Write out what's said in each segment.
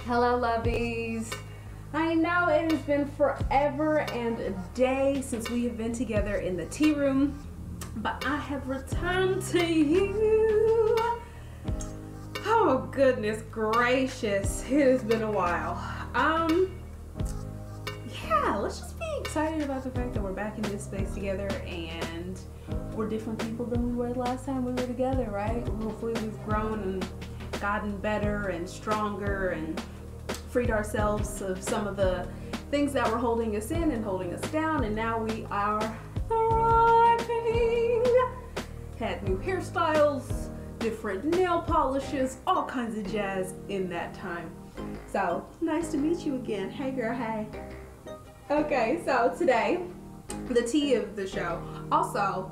Hello, lovies. I know it has been forever and a day since we have been together in the tea room, but I have returned to you. Oh, goodness gracious. It has been a while. Yeah, let's just be excited about the fact that we're back in this space together and we're different people than we were the last time we were together, right? Hopefully we've grown and gotten better and stronger and freed ourselves of some of the things that were holding us in and holding us down, and now we are thriving. Had new hairstyles, different nail polishes, all kinds of jazz in that time. So nice to meet you again. Hey girl, hey. Okay, so today, the tea of the show. Also,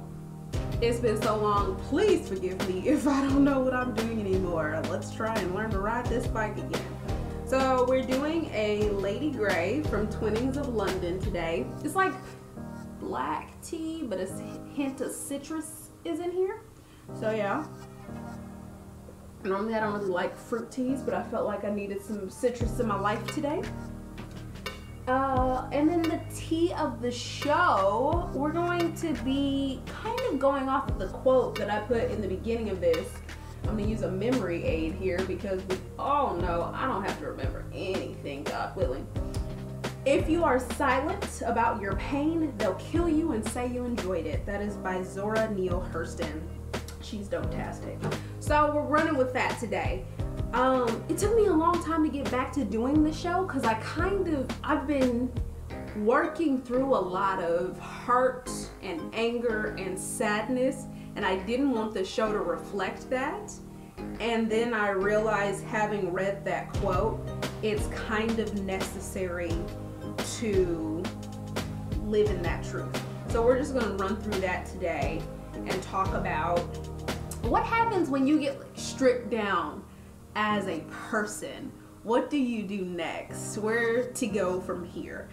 it's been so long, please forgive me if I don't know what I'm doing anymore. Let's try and learn to ride this bike again. So we're doing a Lady Grey from Twinings of London today. It's like black tea, but a hint of citrus is in here. So yeah. Normally I don't really like fruit teas, but I felt like I needed some citrus in my life today. And then the tea of the show, we're going to be kind of going off of the quote that I put in the beginning of this. I'm gonna use a memory aid here because we all know I don't have to remember anything, God willing. If you are silent about your pain, they'll kill you and say you enjoyed it. That is by Zora Neale Hurston. She's dope-tastic. So we're running with that today. It took me a long time to get back to doing the show because I've been working through a lot of hurt and anger and sadness, and I didn't want the show to reflect that. And then I realized, having read that quote, it's kind of necessary to live in that truth. So we're just going to run through that today and talk about what happens when you get stripped down as a person. What do you do next? Where to go from here?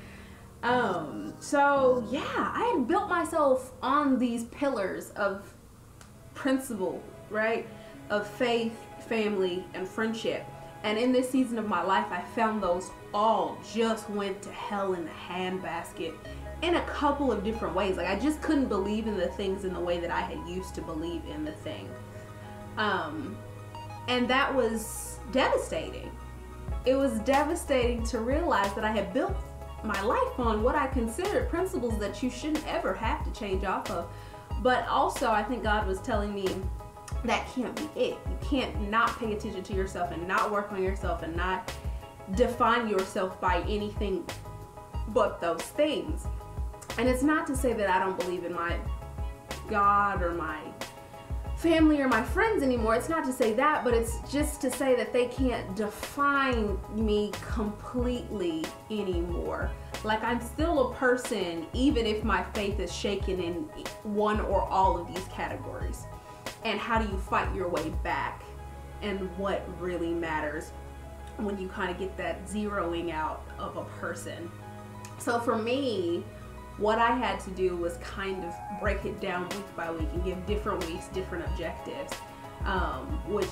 So yeah, I had built myself on these pillars of principle, right? Of faith, family, and friendship. And in this season of my life, I found those all just went to hell in the handbasket in a couple of different ways. Like, I just couldn't believe in the things in the way that I had used to believe in the thing. And that was devastating. It was devastating to realize that I had built my life on what I considered principles that you shouldn't ever have to change off of. But also, I think God was telling me that can't be it. You can't not pay attention to yourself and not work on yourself and not define yourself by anything but those things. And it's not to say that I don't believe in my God or my family or my friends anymore. It's not to say that, but it's just to say that they can't define me completely anymore. Like, I'm still a person even if my faith is shaken in one or all of these categories. And how do you fight your way back, and what really matters when you kind of get that zeroing out of a person. So for me, what I had to do was kind of break it down week by week and give different weeks different objectives, which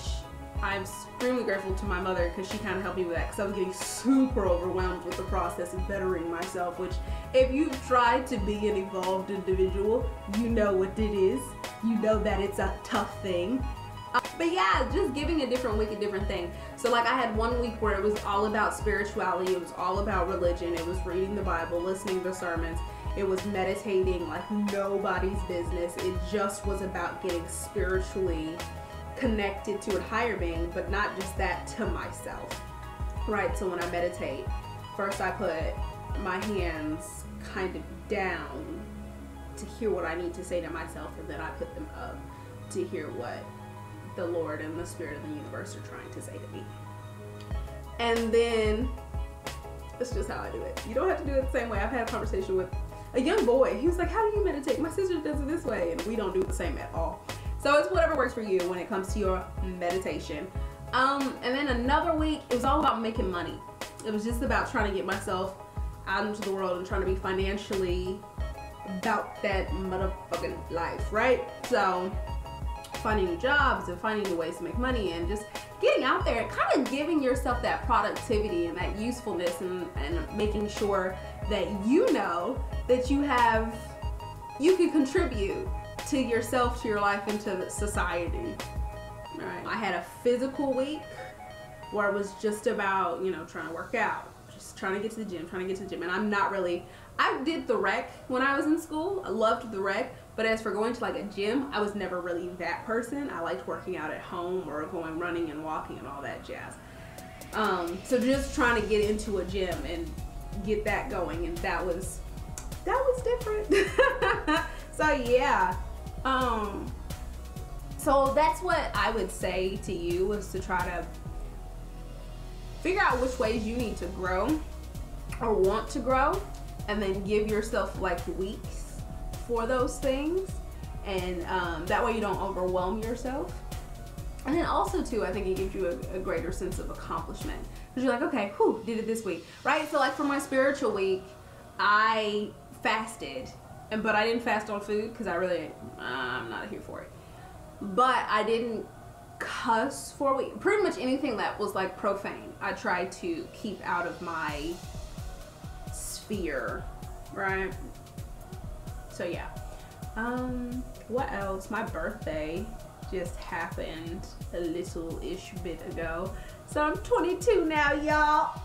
I'm extremely grateful to my mother because she kind of helped me with that, because I was getting super overwhelmed with the process of bettering myself, which if you've tried to be an evolved individual, you know what it is. You know that it's a tough thing. But yeah, just giving a different week a different thing. So like, I had one week where it was all about spirituality, it was all about religion, it was reading the Bible, listening to sermons, it was meditating like nobody's business. It just was about getting spiritually connected to a higher being, but not just that, to myself, right? So when I meditate, first I put my hands kind of down to hear what I need to say to myself, and then I put them up to hear what the Lord and the Spirit of the universe are trying to say to me. And then that's just how I do it. You don't have to do it the same way. I've had a conversation with a young boy. He was like, how do you meditate? My sister does it this way, and we don't do it the same at all. So it's whatever works for you when it comes to your meditation. And then another week, it was all about making money. It was just about trying to get myself out into the world and trying to be financially about that motherfucking life, right? So finding new jobs and finding new ways to make money and just getting out there and kind of giving yourself that productivity and that usefulness, and making sure that you know that you can contribute to yourself, to your life, and to society. Right. I had a physical week where it was just about, you know, trying to work out, just trying to get to the gym, and I'm not really, I did the rec when I was in school. I loved the rec, but as for going to like a gym, I was never really that person. I liked working out at home or going running and walking and all that jazz. So just trying to get into a gym and get that going, and that was different. So yeah, so that's what I would say to you, is to try to figure out which ways you need to grow or want to grow, and then give yourself like weeks for those things, and that way you don't overwhelm yourself. And then also too, I think it gives you a greater sense of accomplishment, because you're like, okay, whew, did it this week, right? So like for my spiritual week, I fasted, but I didn't fast on food because I'm not here for it. But I didn't cuss for a week. Pretty much anything that was like profane, I tried to keep out of my sphere, right? So yeah. What else? My birthday just happened a little-ish bit ago. So I'm 22 now, y'all.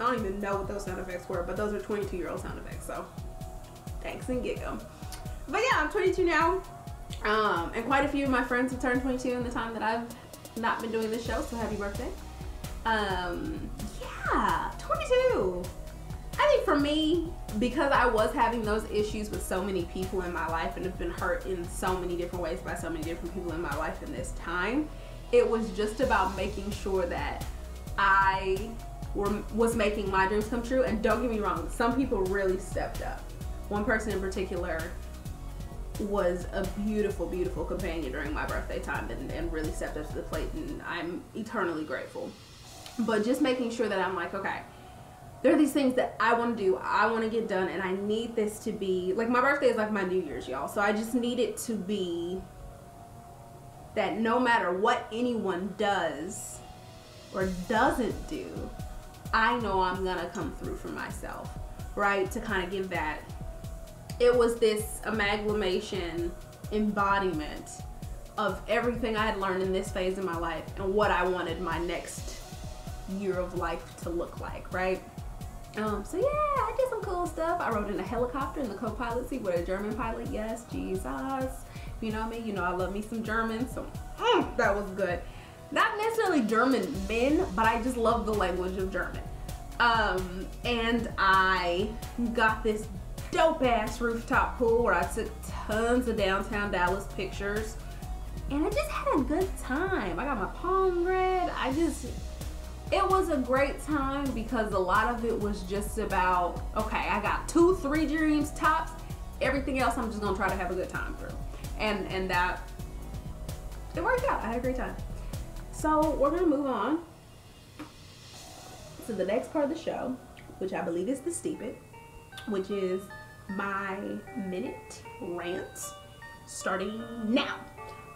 I don't even know what those sound effects were, but those are 22-year-old sound effects, so thanks and get them. But yeah, I'm 22 now, and quite a few of my friends have turned 22 in the time that I've not been doing this show, so happy birthday. Yeah, 22. I think for me, because I was having those issues with so many people in my life and have been hurt in so many different ways by so many different people in my life in this time, it was just about making sure that I was making my dreams come true. And don't get me wrong, some people really stepped up. One person in particular was a beautiful, beautiful companion during my birthday time, and really stepped up to the plate, and I'm eternally grateful. But just making sure that I'm like, okay, there are these things that I want to do, I want to get done, and I need this to be, like, my birthday is like my New Year's, y'all. So I just need it to be that no matter what anyone does or doesn't do, I know I'm gonna come through for myself, right? To kind of give that, it was this amalgamation, embodiment of everything I had learned in this phase of my life and what I wanted my next year of life to look like, right? So yeah, I did some cool stuff. I rode in a helicopter in the co-pilot seat with a German pilot. Yes, Jesus. You know me, you know I love me some German, so that was good. Not necessarily German men, but I just love the language of German. And I got this dope ass rooftop pool where I took tons of downtown Dallas pictures, and I just had a good time. I got my palm read. It was a great time because a lot of it was just about, okay, I got 2-3 dreams tops. Everything else I'm just gonna try to have a good time through. And that, it worked out. I had a great time. So we're gonna move on to the next part of the show, which I believe is the steepest, which is my minute rant, starting now.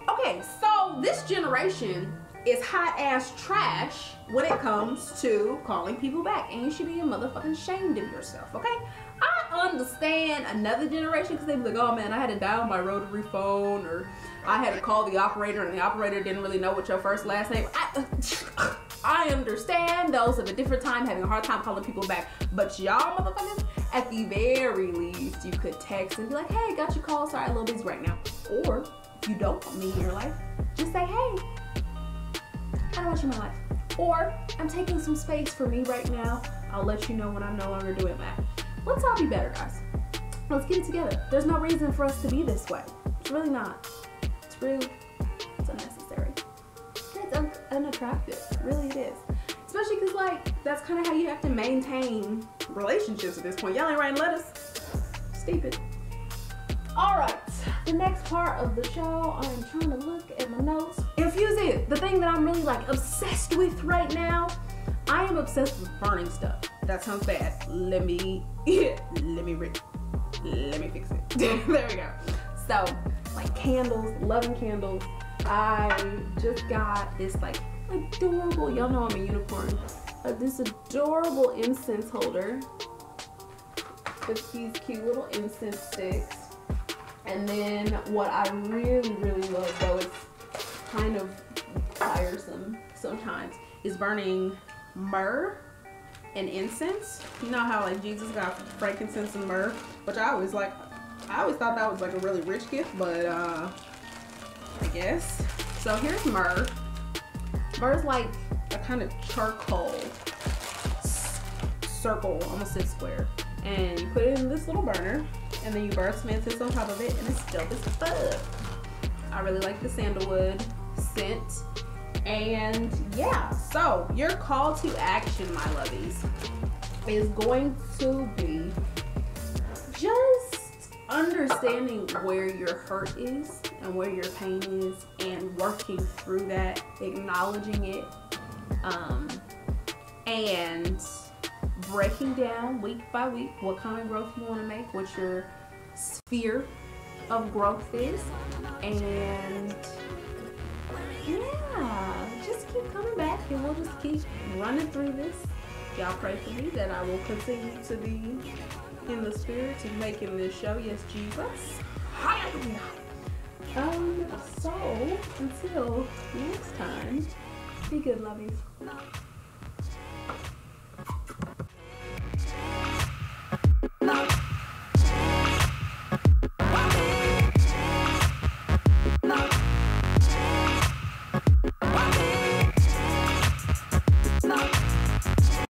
Okay, so this generation is hot ass trash when it comes to calling people back, and you should be a motherfucking ashamed of yourself, okay? I understand another generation because they be like, oh man, I had to dial my rotary phone, or I had to call the operator and the operator didn't really know what your first last name. I understand those of a different time having a hard time calling people back, but y'all motherfuckers, at the very least, you could text and be like, hey, got your call, sorry, a little busy right now. Or if you don't want me in your life, just say, hey, I don't want you in my life. Or I'm taking some space for me right now. I'll let you know when I'm no longer doing that. Let's all be better, guys. Let's get it together. There's no reason for us to be this way. It's really not. It's rude. It's unnecessary. It's unattractive. Really it is. Especially because, like, that's kind of how you have to maintain relationships at this point. Y'all ain't writing letters. Stupid. Alright, the next part of the show, I'm trying to look at my notes. Infusing, the thing that I'm really like obsessed with right now, I am obsessed with burning stuff. That sounds bad. Let me fix it. There we go. So, like candles, loving candles. I just got this like adorable, y'all know I'm a unicorn, this adorable incense holder with these cute little incense sticks. And then what I really, really love, though it's kind of tiresome sometimes, is burning myrrh and incense. You know how like Jesus got frankincense and myrrh, which I always thought that was like a really rich gift, but I guess. So here's myrrh. Myrrh's like a kind of charcoal circle, almost a square. And you put it in this little burner, and then you burn some incense on top of it, and it's dope as fuck. I really like the sandalwood scent. And yeah, so your call to action, my lovies, is going to be just understanding where your hurt is and where your pain is, and working through that, acknowledging it, and breaking down week by week what kind of growth you want to make, what your sphere of growth is, and yeah, just keep coming back and we'll just keep running through this. Y'all pray for me that I will continue to be in the spirit of making this show. Yes, Jesus. Hallelujah. So until next time, be good, lovies.